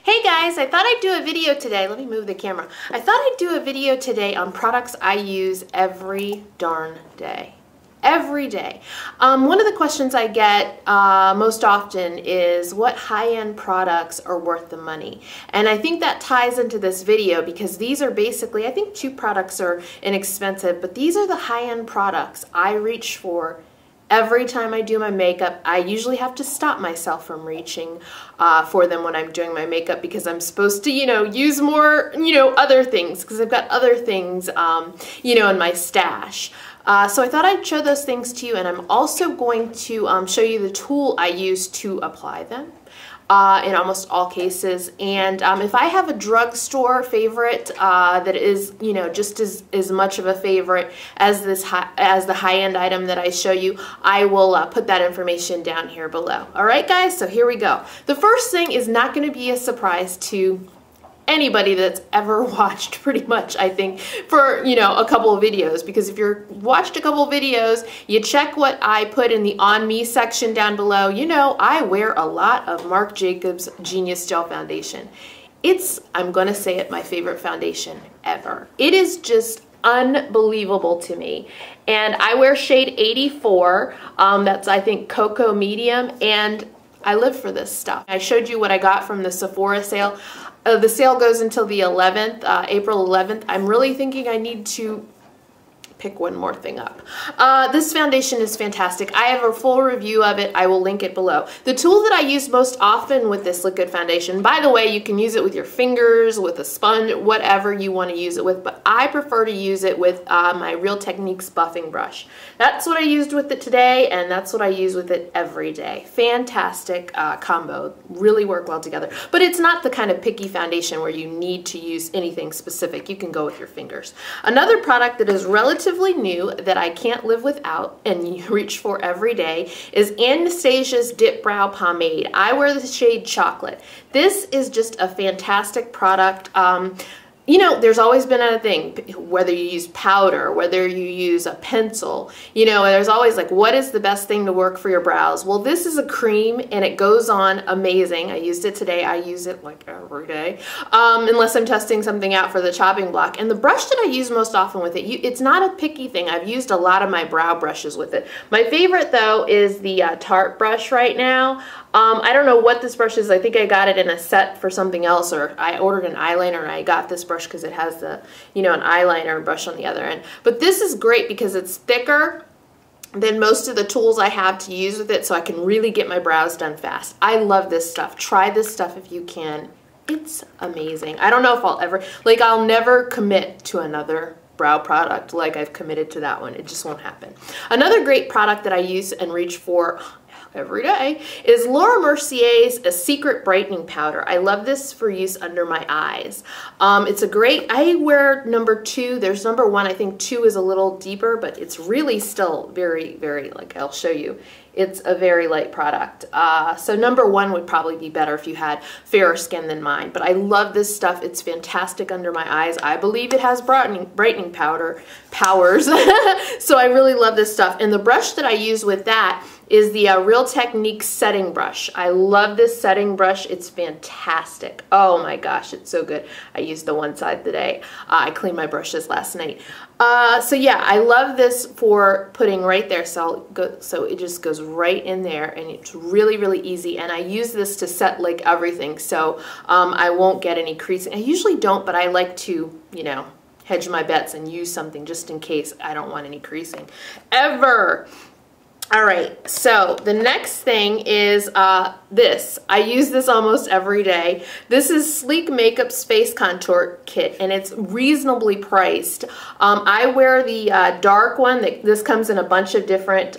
Hey guys, I thought I'd do a video today. Let me move the camera. I thought I'd do a video today on products I use every darn day. Every day. One of the questions I get most often is what high-end products are worth the money? And I think that ties into this video because these are basically, I think 2 products are inexpensive, but these are the high-end products I reach for every time I do my makeup. I usually have to stop myself from reaching for them when I'm doing my makeup because I'm supposed to, use more, other things because I've got other things, in my stash. So I thought I'd show those things to you, and I'm also going to show you the tool I use to apply them in almost all cases. And if I have a drugstore favorite that is, just as much of a favorite as the high-end item that I show you, I will put that information down here below. All right, guys, so here we go. The first thing is not going to be a surprise to anybody that's ever watched pretty much, I think, for, a couple of videos, because if you've watched a couple of videos, you check what I put in the On Me section down below, I wear a lot of Marc Jacobs Genius Gel Foundation. I'm gonna say it, my favorite foundation ever. It is just unbelievable to me. And I wear shade 84, that's I think Cocoa Medium, and I live for this stuff. I showed you what I got from the Sephora sale. The sale goes until the 11th, April 11th. I'm really thinking I need to pick one more thing up. This foundation is fantastic. I have a full review of it. I will link it below. The tool that I use most often with this liquid foundation, by the way, you can use it with your fingers, with a sponge, whatever you want to use it with, but I prefer to use it with my Real Techniques buffing brush. That's what I used with it today, and that's what I use with it every day. Fantastic combo. Really work well together. But it's not the kind of picky foundation where you need to use anything specific. You can go with your fingers. Another product that is relatively new that I can't live without and you reach for every day is Anastasia's Dip Brow Pomade. I wear the shade Chocolate. This is just a fantastic product. There's always been a thing, whether you use powder, whether you use a pencil, there's always like, what is the best thing to work for your brows? Well, this is a cream and it goes on amazing. I used it today. I use it like every day, unless I'm testing something out for the chopping block. And the brush that I use most often with it, it's not a picky thing. I've used a lot of my brow brushes with it. My favorite though is the Tarte brush right now. I don't know what this brush is. I think I got it in a set for something else, or I ordered an eyeliner and I got this brush because it has the, an eyeliner brush on the other end. But this is great because it's thicker than most of the tools I have to use with it, so I can really get my brows done fast. I love this stuff. Try this stuff if you can. It's amazing. I don't know if I'll never commit to another brow product like I've committed to that one. It just won't happen. Another great product that I use and reach for every day is Laura Mercier's A Secret Brightening Powder. I love this for use under my eyes. It's a great, I wear number 2. There's number 1. I think 2 is a little deeper, but it's really still very, very, like I'll show you. It's a very light product. So number 1 would probably be better if you had fairer skin than mine. But I love this stuff. It's fantastic under my eyes. I believe it has brightening powers. So I really love this stuff. And the brush that I use with that is the Real Techniques setting brush. I love this setting brush. It's fantastic. Oh my gosh, it's so good. I used the one side today. I cleaned my brushes last night. So yeah, I love this for putting right there. So it just goes right in there, and it's really, really easy. And I use this to set like everything, so I won't get any creasing. I usually don't, but I like to, hedge my bets and use something just in case I don't want any creasing ever. All right, so the next thing is this. I use this almost every day. This is Sleek Makeup's Face Contour Kit, and it's reasonably priced. I wear the dark one. This comes in a bunch of different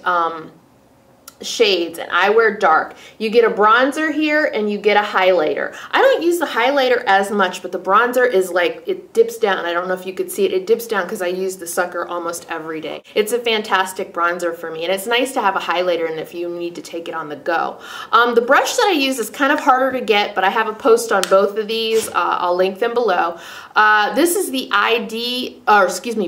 shades, and I wear dark. You get a bronzer here and you get a highlighter. I don't use the highlighter as much, but the bronzer is like, it dips down. I don't know if you could see it. It dips down because I use the sucker almost every day. It's a fantastic bronzer for me, and it's nice to have a highlighter and if you need to take it on the go. The brush that I use is kind of harder to get, but I have a post on both of these. I'll link them below. This is the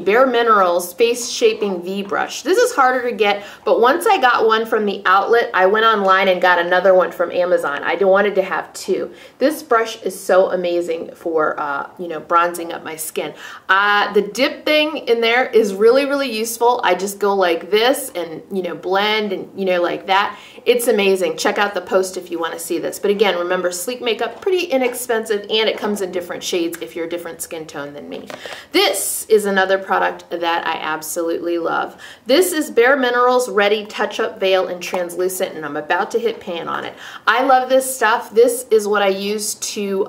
Bare Minerals Face Shaping V brush. This is harder to get, but once I got one from the outlet, I went online and got another one from Amazon. I wanted to have two. This brush is so amazing for, you know, bronzing up my skin. The dip thing in there is really, really useful. I just go like this and, you know, blend and, you know, like that. It's amazing. Check out the post if you want to see this. But again, remember, sleek makeup, pretty inexpensive, and it comes in different shades if you're a different skin tone than me. This is another product that I absolutely love. This is Bare Minerals Ready Touch-Up Veil in Translucent, and I'm about to hit pan on it. I love this stuff. This is what I use to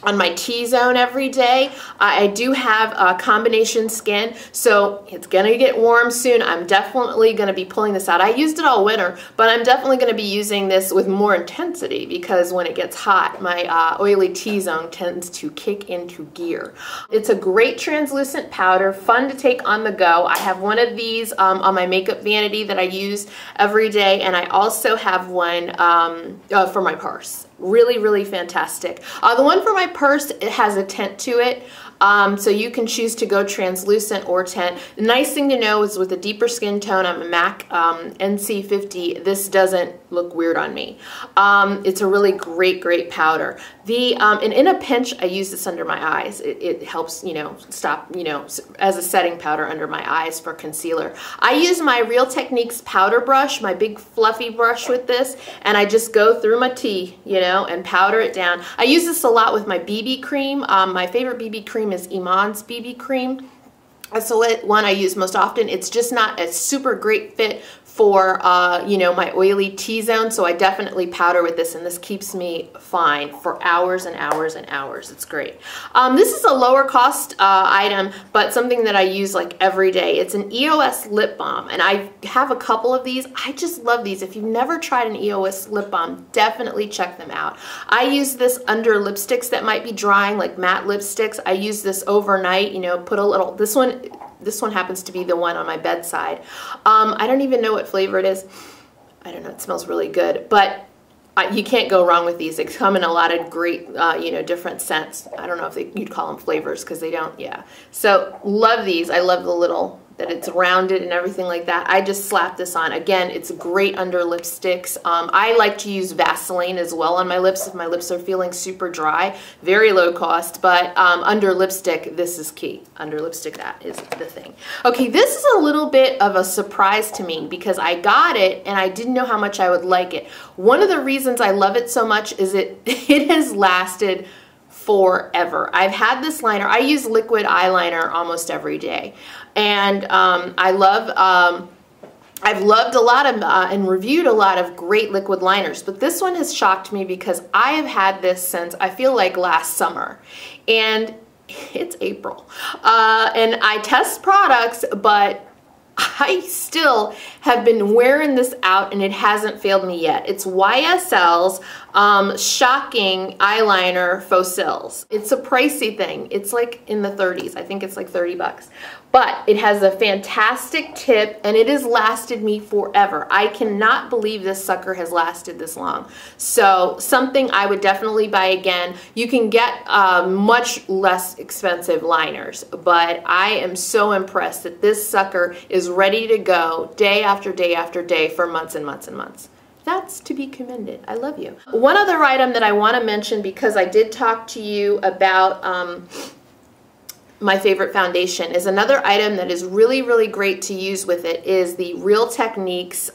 on my T-zone every day. I do have a combination skin, so it's gonna get warm soon. I'm definitely gonna be pulling this out. I used it all winter, but I'm definitely gonna be using this with more intensity because when it gets hot, my oily T-zone tends to kick into gear. It's a great translucent powder, fun to take on the go. I have one of these on my makeup vanity that I use every day, and I also have one for my purse. Really, really fantastic. The one for my purse, it has a tint to it, so you can choose to go translucent or tint. The nice thing to know is with a deeper skin tone, I'm a MAC NC50, this doesn't look weird on me. It's a really great, great powder. And in a pinch, I use this under my eyes. It helps, you know, stop, you know, as a setting powder under my eyes for concealer. I use my Real Techniques powder brush, my big fluffy brush with this, and I just go through my T, you know, and powder it down. I use this a lot with my BB cream. My favorite BB cream is Iman's BB cream. That's the one I use most often. It's just not a super great fit for, you know, my oily T-zone, so I definitely powder with this, and this keeps me fine for hours and hours and hours. It's great. This is a lower cost item, but something that I use like every day. It's an EOS lip balm, and I have a couple of these. I just love these. If you've never tried an EOS lip balm, definitely check them out. I use this under lipsticks that might be drying, like matte lipsticks. I use this overnight, you know, put a little, this one happens to be the one on my bedside. I don't even know what flavor it is. I don't know, it smells really good, but you can't go wrong with these. They come in a lot of great, you know, different scents. I don't know if you'd call them flavors because they don't, yeah. So love these. I love the little, that it's rounded and everything like that. I just slap this on. Again, it's great under lipsticks. I like to use Vaseline as well on my lips if my lips are feeling super dry. Very low cost, but under lipstick, this is key. Under lipstick, that is the thing. Okay, this is a little bit of a surprise to me because I got it and I didn't know how much I would like it. One of the reasons I love it so much is it has lasted forever. I've had this liner. I use liquid eyeliner almost every day, and I've loved a lot of and reviewed a lot of great liquid liners, but this one has shocked me because I have had this since I feel like last summer, and it's April, and I test products, but I still have been wearing this out and it hasn't failed me yet. It's YSL's Shocking Eyeliner Fossils. It's a pricey thing. It's like in the 30s. I think it's like 30 bucks. But it has a fantastic tip and it has lasted me forever. I cannot believe this sucker has lasted this long. So something I would definitely buy again. You can get much less expensive liners, but I am so impressed that this sucker is ready to go day after day after day for months and months and months. That's to be commended. I love you. One other item that I want to mention, because I did talk to you about my favorite foundation, is another item that is really, really great to use with it is the Real Techniques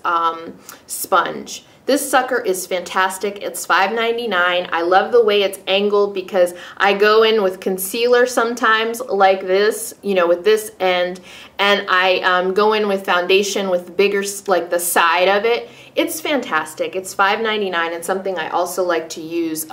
sponge. This sucker is fantastic. It's $5.99. I love the way it's angled because I go in with concealer sometimes like this, you know, with this end, and I go in with foundation with bigger, like the side of it. It's fantastic. It's $5.99 and something I also like to use,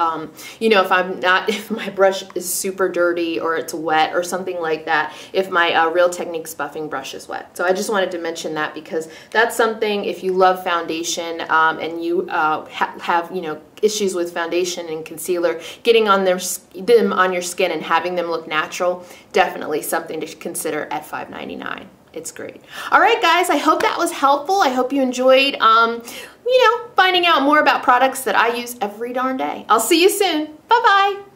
you know, if my brush is super dirty or it's wet or something like that, if my Real Techniques buffing brush is wet. So I just wanted to mention that because that's something, if you love foundation and you have, you know, issues with foundation and concealer, getting on them on your skin and having them look natural, definitely something to consider at $5.99. It's great. All right, guys, I hope that was helpful. I hope you enjoyed, you know, finding out more about products that I use every darn day. I'll see you soon. Bye-bye.